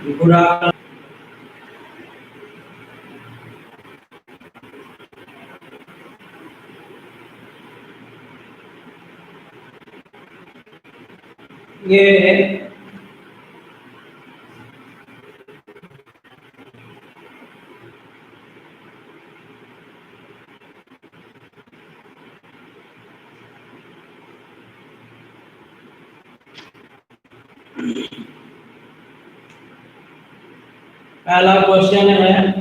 बुरा ये पहला क्वेश्चन है,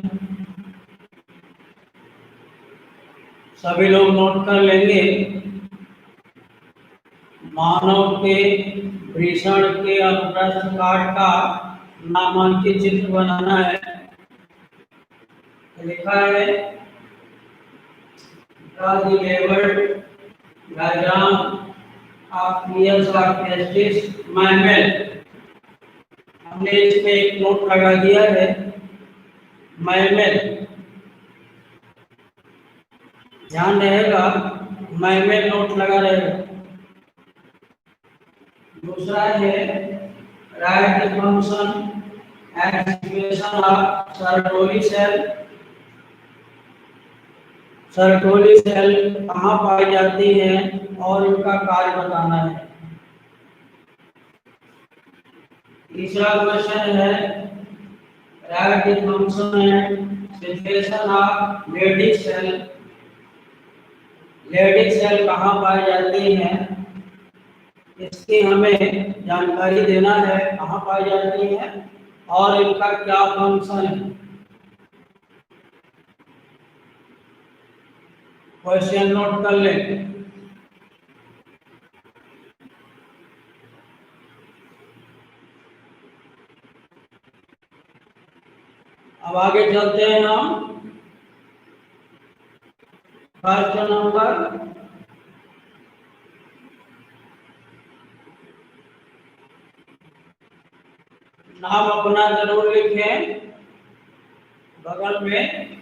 सभी लोग नोट कर लेंगे। मानव के भीषण के अनुप्रस्थ काट का नामांकित चित्र बनाना है। लिखा है लेवल डायग्राम ऑफ पीएस और टेस्टिस मैमल। हमने इसमें एक नोट लगा दिया है मैमल, ध्यान रहेगा मैमल नोट लगा रहेगा। दूसरा है write the function and situation of Sertoli cell. Sertoli cell कहाँ पाई जाती है और उनका कार्य बताना है। तीसरा क्वेश्चन है write the function and situation of Leydig cell. Leydig cell कहाँ पाई जाती है, इसकी हमें जानकारी देना है, कहाँ पाई जाती है और इनका क्या फंक्शन है। क्वेश्चन नोट कर लें। अब आगे चलते हैं हम। फर्स्ट नंबर, नाम अपना जरूर लिखें बगल में,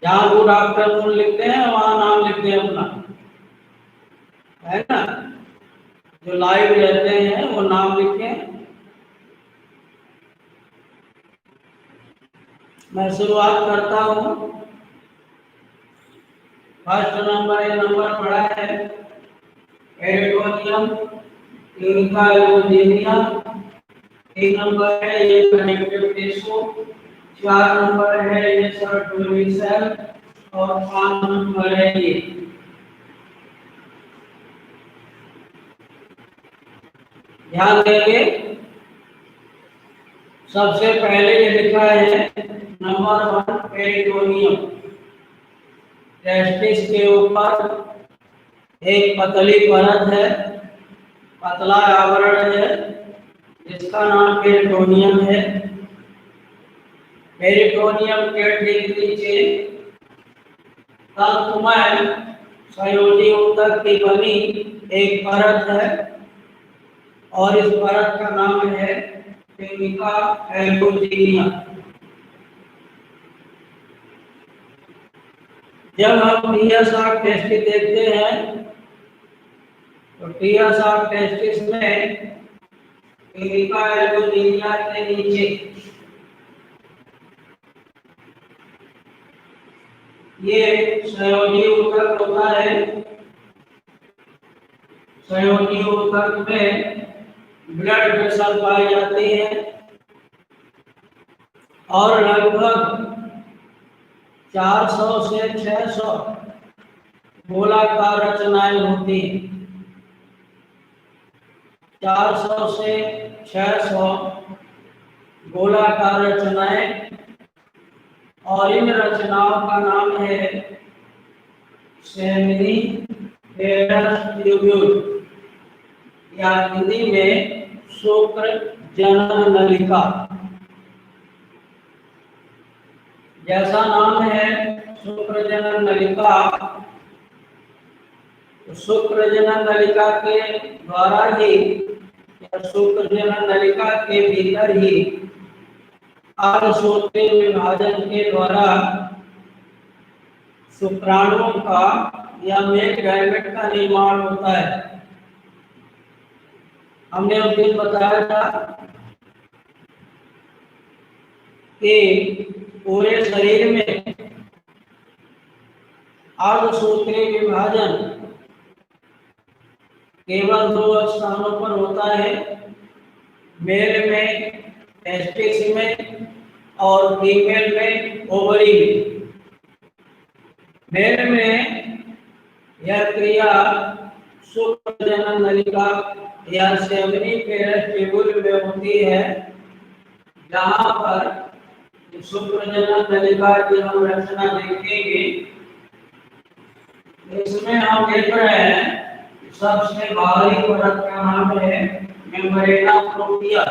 जहाँ वो डॉक्टर नून लिखते हैं वहां नाम लिखते हैं अपना, है ना। जो लाइव रहते हैं वो नाम लिखें। मैं शुरुआत करता हूँ। फर्स्ट नंबर ये नंबर पड़ा है एरिडोनियम यूनिका एलोजीनिया। एक नंबर है ये कनेक्टिव टिश्यू। 4 नंबर है ये सर्टोली सेल और 5 नंबर है ये। ध्यान देंगे, सबसे पहले ये लिखा है नंबर 1 पेरिटोनियम। टेस्टिस के ऊपर एक पतली परत है, पतला आवरण है जिसका नाम पेरिटोनियम है। पेरिटोनियम के ठीक नीचे तंतुमय संयोजी ऊतक की बनी एक परत है और इस परत का नाम है ट्यूनिका एलोजीनिया। जब हम टीएसआर टेस्टिस देखते हैं तो टीएसआर टेस्टिस में ट्यूनिका एलोजीनिया के नीचे ये संयोजी ऊतक होता है। संयोजी ऊतक में ब्लड वेसल पाई जाती है और लगभग 400 से 600 गोलाकार रचनाएं होती हैं। 400 से 600 गोलाकार रचनाएं, और इन रचनाओं का नाम है सेमिनी वेरस ट्यूब्यूल या हिंदी में शुक्र जनन नलिका। जैसा नाम है शुक्र जनन नलिका, तो शुक्र जनन नलिका के द्वारा ही या शुक्र जनन नलिका के भीतर ही अर्धसूत्रीय विभाजन के द्वारा शुक्राणुओं का या मेल गैमेट का निर्माण होता है। हमने उस दिन बताया था कि पूरे शरीर में अर्धसूत्री विभाजन केवल 2 स्थानों पर होता है, मेल में टेस्टिस में और फीमेल में ओवरी में। मेल में यह क्रिया शुक्र जनन नलिका या सेमिनिफेरस ट्यूब्यूल में होती है, जहाँ पर शुक्र जनन नलिका की हम रचना देखेंगे। इसमें हम देख रहे हैं सबसे बाहरी परत का नाम है membrana propria,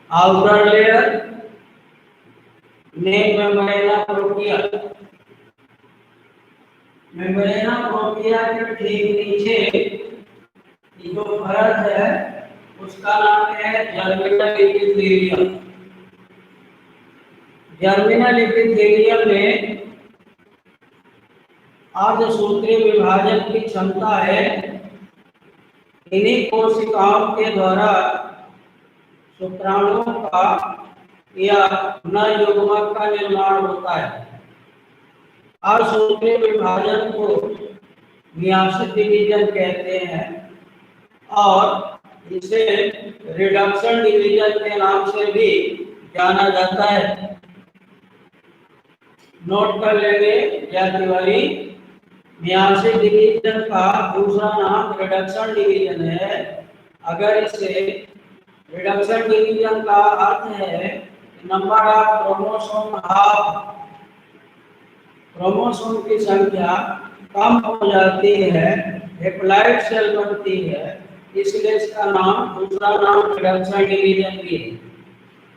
outer layer name membrana propria. Membrana propria के ठीक नीचे जो परत है उसका नाम है जर्मिनल एपिथेलियम। जर्मिनल एपिथेलियम में अर्धसूत्री विभाजन की क्षमता है। इन्हीं कोशिकाओं के द्वारा शुक्राणुओं का या नर युग्मक का निर्माण होता है। अर्धसूत्री विभाजन को मियोसिस डिवीजन कहते हैं और इसे रिडक्शन डिवीजन के नाम से भी जाना जाता है। नोट कर लेंगे जातिवारी, मियोसिस डिवीजन का दूसरा नाम रिडक्शन डिवीजन है। अगर इसे रिडक्शन डिवीजन का अर्थ है number of chromosome half, chromosome की संख्या कम हो जाती है, हैप्लॉइड सेल बनती है, इसलिए इसका नाम दूसरा नाम रिडक्शन डिवीजन भी है।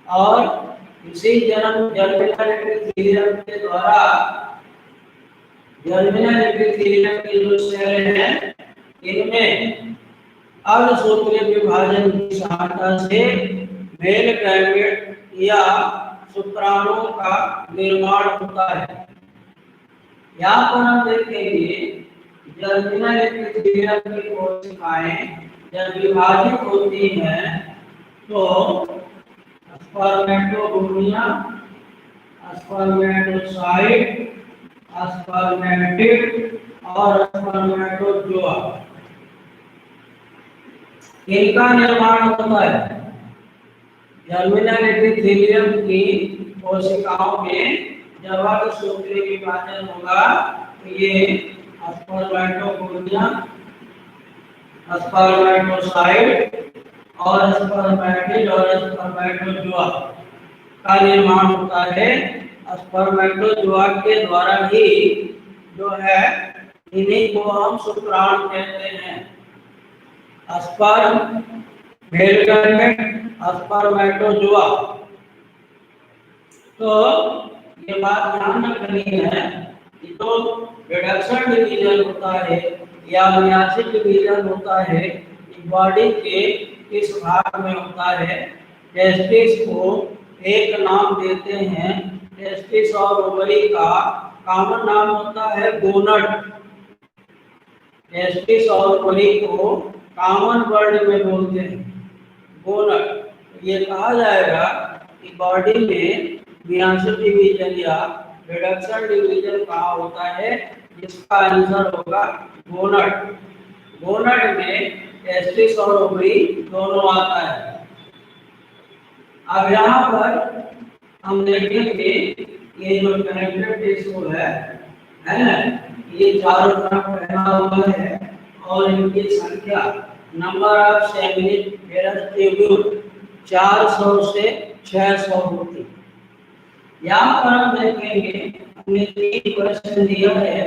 और इसी जर्मिनल एपिथेलियम के द्वारा जर्मिनल एपिथेलियम की जो सेल हैं इनमें अर्धसूत्री विभाजन की सहायता से मेल गैमेट या शुक्राणुओं का निर्माण होता है। यहाँ पर हम देखेंगे जर्मिनल एपिथेलियम की कोशिकाएं जब विभाजित होती हैं तो स्पर्मेटोगोनिया, स्पर्मेटोसाइट, स्पर्मेटिड और स्पर्मेटोजोआ इनका निर्माण होता है। जर्मिनल एपिथेलियम की कोशिकाओं में जब अर्धसूत्री विभाजन होगा तो ये स्पर्मेटोगोनिया, स्पर्मेटोसाइट और स्पर्मेटिड और स्पर्मेटोजोआ का निर्माण होता है। स्पर्मेटोजोआ के द्वारा ही जो है इन्हीं को हम शुक्राणु कहते हैं। Sperm, male gamete, spermatozoa. तो ये बात ध्यान रखनी है कि तो रिडक्शन डिवीजन होता है या मियोसिस डिवीजन होता है, बॉडी के किस भाग में होता है। टेस्टिस को एक नाम देते हैं, टेस्टिस और ओवरी का कॉमन नाम होता है गोनड। टेस्टिस और ओवरी को कॉमन वर्ड में बोलते हैं गोनड। ये कहा जाएगा कि बॉडी में मियोसिस डिवीजन या रिडक्शन डिवीजन कहाँ होता है, जिसका आंसर होगा गोनड। गोनड में टेस्टिस और ओवरी दोनों आता है। अब यहाँ पर हम देखेंगे ये जो कनेक्टेड टिश्यू है ना, ये चारों तरफ फैला हुआ है और इनकी संख्या नंबर ऑफ सेमिनिफेरस ट्यूब्यूल 400 से 600 होती है। यहाँ पर हम देखेंगे हमने 3 क्वेश्चन दिया है।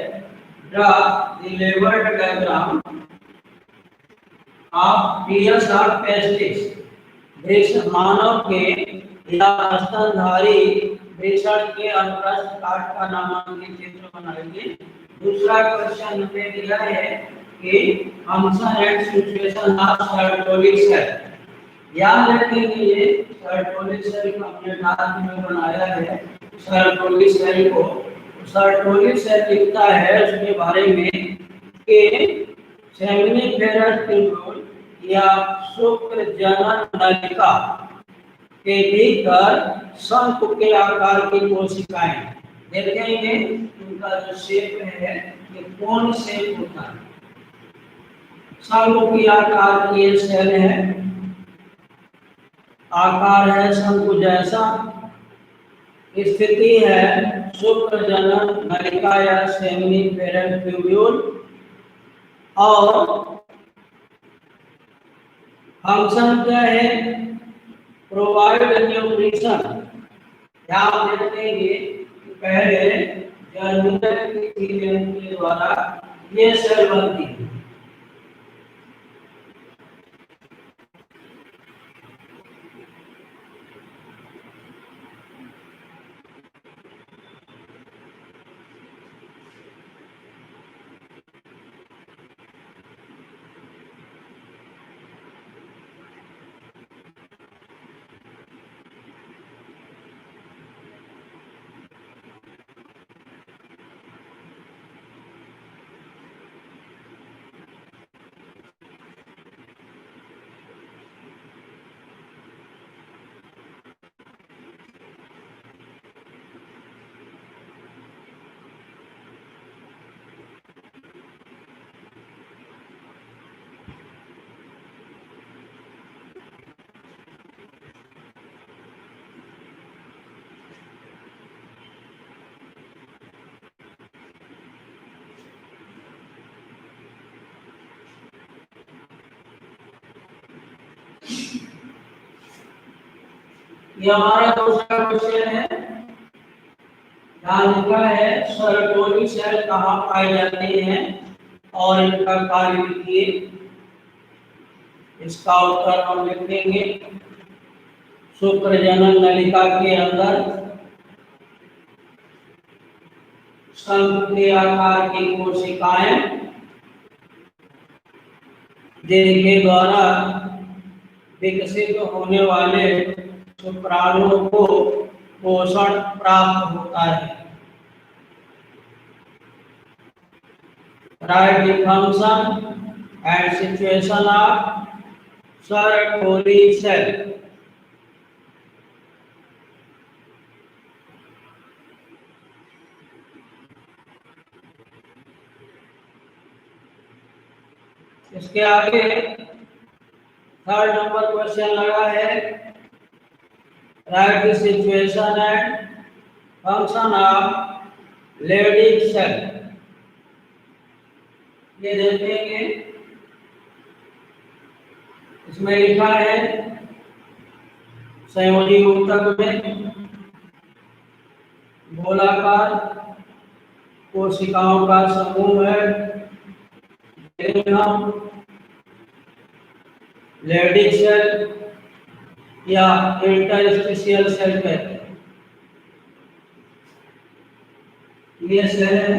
Draw the labelled diagram of PS of testis. मानव के या स्तनधारी वृषण के अनुप्रस्थ काट का नामांकित चित्र बनाएंगे। दूसरा क्वेश्चन हमें दिया है कि function and situation of Sertoli cell. याद रखेंगे ये सर्टोलिक सेल को हमने डार्क में बनाया है। सर्टोलिक सेल को सर्टोलिक सेल लिखता है उसके बारे में कि सेमिनिफेरस ट्यूब्यूल या शुक्र जनन नलिका के भीतर शंख के आकार की कोशिकाएं देखेंगे। उनका जो शेप है ये कौन शेप होता है। शंख की आकार की ये सेल है, आकार है शंख जैसा, स्थिति है शुक्रजनन नलिका या सेमिनिफेरस ट्यूब्यूल, और फंक्शन क्या है, प्रोवाइड न्यूट्रिशन। यहाँ देखेंगे पहले जर्मिनल के द्वारा ये सेल बनती है। ये हमारा दूसरा क्वेश्चन है, यहाँ लिखा है सर्टोरी सेल कहाँ पाए जाते हैं और इनका कार्य लिखिए। इसका उत्तर हम लिख देंगे, शुक्रजनन नलिका के अंदर शंख के आकार की कोशिकाएं जिनके द्वारा विकसित होने वाले शुक्राणुओं को पोषण प्राप्त होता है। Write the function and situation of Sertoli cell. इसके आगे थर्ड नंबर क्वेश्चन लगा है, write the situation and function of Leydig cell. ये देखेंगे, इसमें लिखा है संयोजी ऊतक में गोलाकार कोशिकाओं का समूह है, हम लेडिक सेल या इंटरस्टिशियल सेल कहते हैं। ये सेल है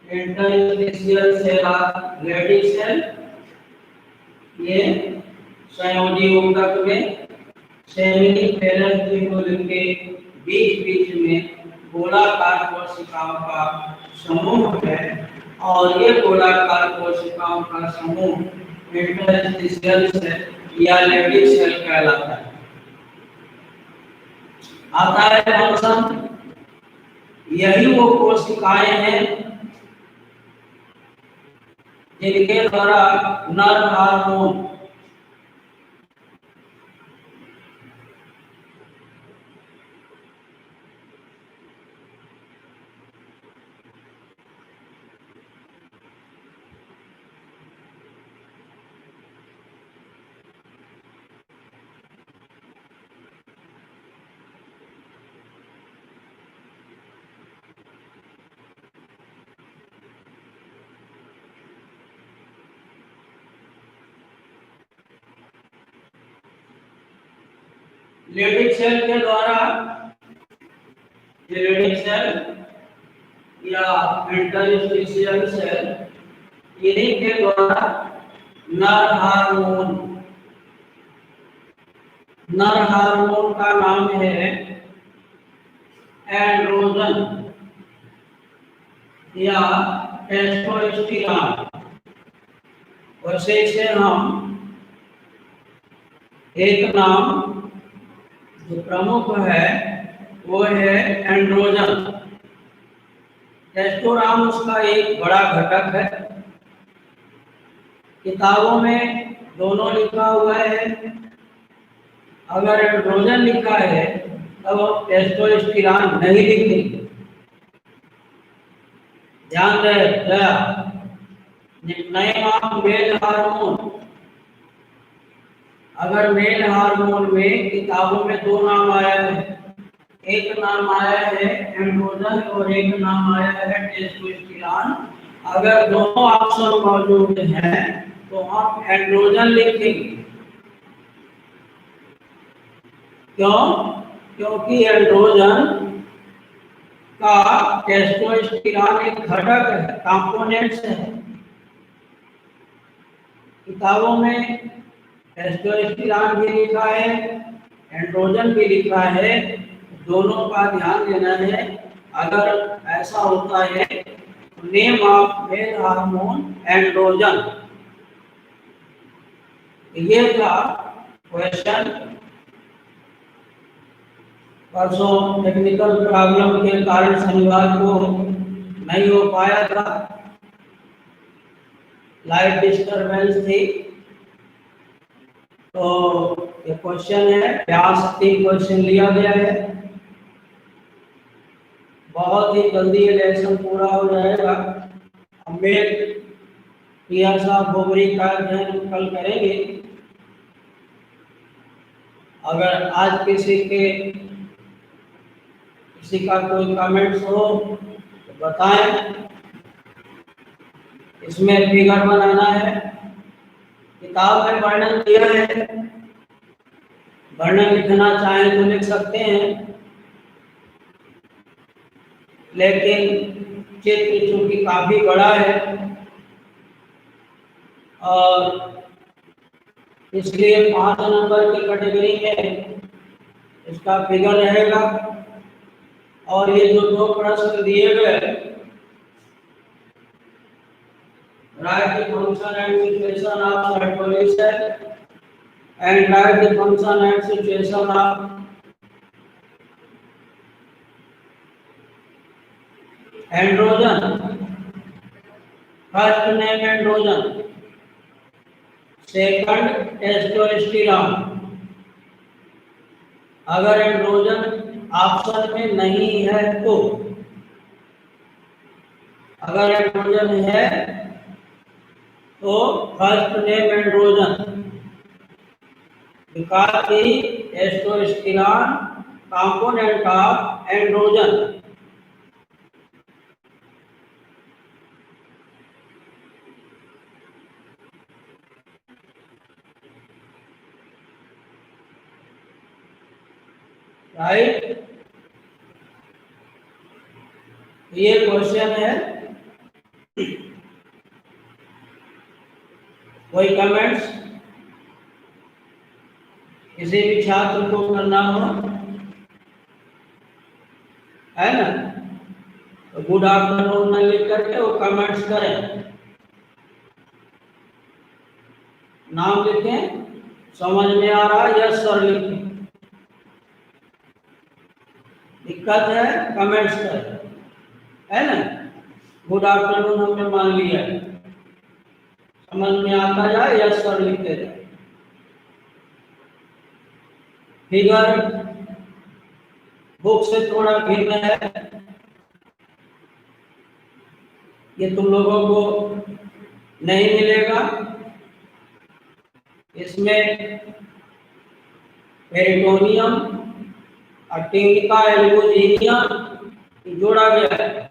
interstitial cell of Leydig cell. ये संयोजी ऊतक में सेमिनिफेरस ट्यूब्यूल के बीच बीच में गोलाकार कोशिकाओं का समूह है, और ये गोलाकार कोशिकाओं का समूह इंटरस्टिशियल सेल या लेडिक सेल कहलाता है। आता है फंक्शन, यही वो कोशिकाएं हैं जिनके द्वारा नर हार्मोन लेडिक सेल के द्वारा, लेडिक सेल या इंटरस्टिशियल सेल, इन्हीं के द्वारा नर हार्मोन का नाम है एंड्रोजन या टेस्टोस्टेरोन। वैसे इसे हम एक नाम जो प्रमुख है वो है एंड्रोजन। टेस्टोस्टेरोन उसका एक बड़ा घटक है। किताबों में दोनों लिखा हुआ है। अगर एंड्रोजन लिखा है तब हम टेस्टोस्टेरोन नहीं लिखेंगे। ध्यान रहे गया। Nickname male hormone. अगर मेल हार्मोन में किताबों में दो नाम आया है, एक नाम आया है एंड्रोजन और एक नाम आया है टेस्टोस्टेरोन। अगर दोनों ऑप्शन मौजूद हैं तो हम एंड्रोजन लिखेंगे। क्यों? क्योंकि एंड्रोजन का टेस्टोस्टेरोन एक घटक है, कंपोनेंट्स है। किताबों में टेस्टोस्टेरोन भी लिखा है, एंड्रोजन भी लिखा है। दोनों का ध्यान देना है। अगर ऐसा होता है तो name of male hormone androgen. ये था क्वेश्चन। परसों टेक्निकल प्रॉब्लम के कारण शनिवार को नहीं हो पाया था, लाइट डिस्टरबेंस थी। तो ये क्वेश्चन है, व्यास 3 क्वेश्चन लिया गया है। बहुत ही जल्दी ये लेसन पूरा हो जाएगा। अम्बेड प्रिया साहब बोबरी का अध्ययन कल करेंगे। अगर आज किसी का कोई कमेंट्स हो तो बताएं। इसमें फिगर बनाना है। किताब में वर्णन दिया है, वर्णन लिखना चाहें तो लिख सकते हैं, लेकिन चित्र चूंकि काफी बड़ा है और इसलिए 5 नंबर की कैटेगरी में इसका फिगर रहेगा। और ये जो 2 प्रश्न दिए गए, write the function and situation of circulation and write the function and situation of androgen. First name androgen, second testosterone। अगर एंड्रोजन ऑप्शन में नहीं है तो, अगर एंड्रोजन है तो first name androgen, because the testosterone component of androgen। Right. ये question है। कोई कमेंट्स किसी भी छात्र को करना हो है ना, तो गुड आफ्टरनून में लिख करके वो कमेंट्स करें, नाम लिखें, समझ में आ रहा है यस सर लिखें। दिक्कत है कमेंट्स करें, है ना। गुड आफ्टरनून हमने मान लिया है, समझ में आता जाए यस सर लिखते जाए। फिगर बुक से थोड़ा भिन्न है, ये तुम लोगों को नहीं मिलेगा। इसमें पेरिटोनियम और टिंका एल्बुजिनिया जोड़ा गया है।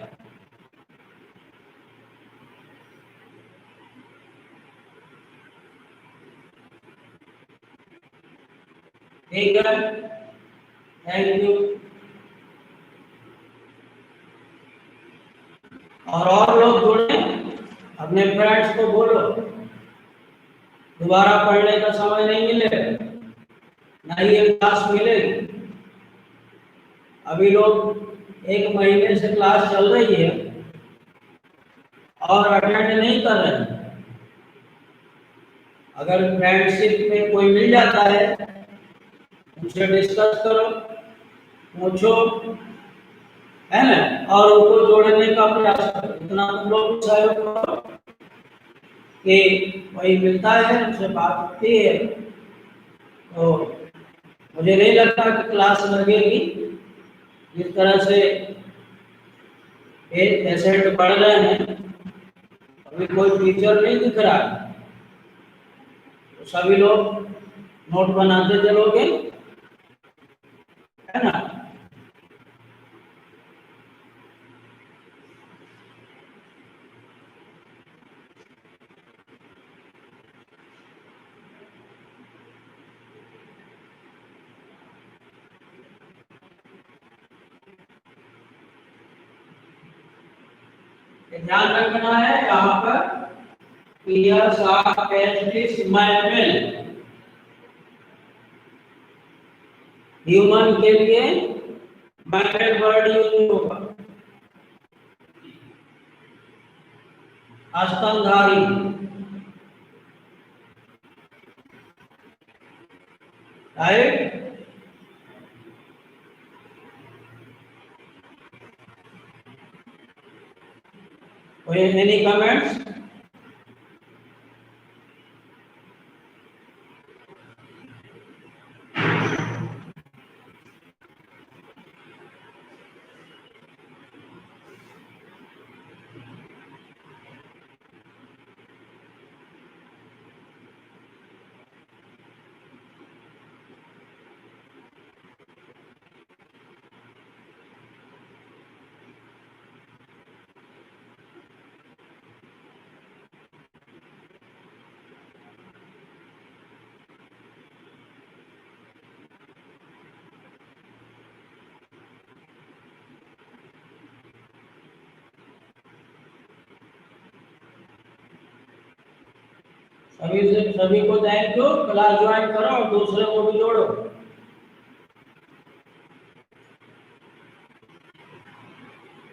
ठीक है, थैंक यू। और लोग जुड़े, अपने फ्रेंड्स को बोलो, दोबारा पढ़ने का समय नहीं मिलेगा, ना ही एक क्लास मिलेगी। अभी लोग 1 महीने से क्लास चल रही है और अटेंड नहीं कर रहे हैं। अगर फ्रेंडशिप में कोई मिल जाता है उनसे डिस्कस करो, पूछो, है ना, और उनको जोड़ने का प्रयास करो। इतना तुम लोग सहयोग करो कि वही मिलता है, उनसे बात होती है, तो मुझे नहीं लगता कि क्लास लगेगी। जिस तरह से पेशेंट बढ़ रहे हैं, अभी कोई टीचर नहीं दिख रहा है, तो सभी लोग नोट बनाते चलोगे, है ना। ध्यान रखना है यहाँ पर ह्यूमन के लिए मैथड वर्ड यूज होगा, स्तनधारी, राइट। Any comments? सभी को थैंक यू। क्लास ज्वाइन करो और दूसरे को भी जोड़ो।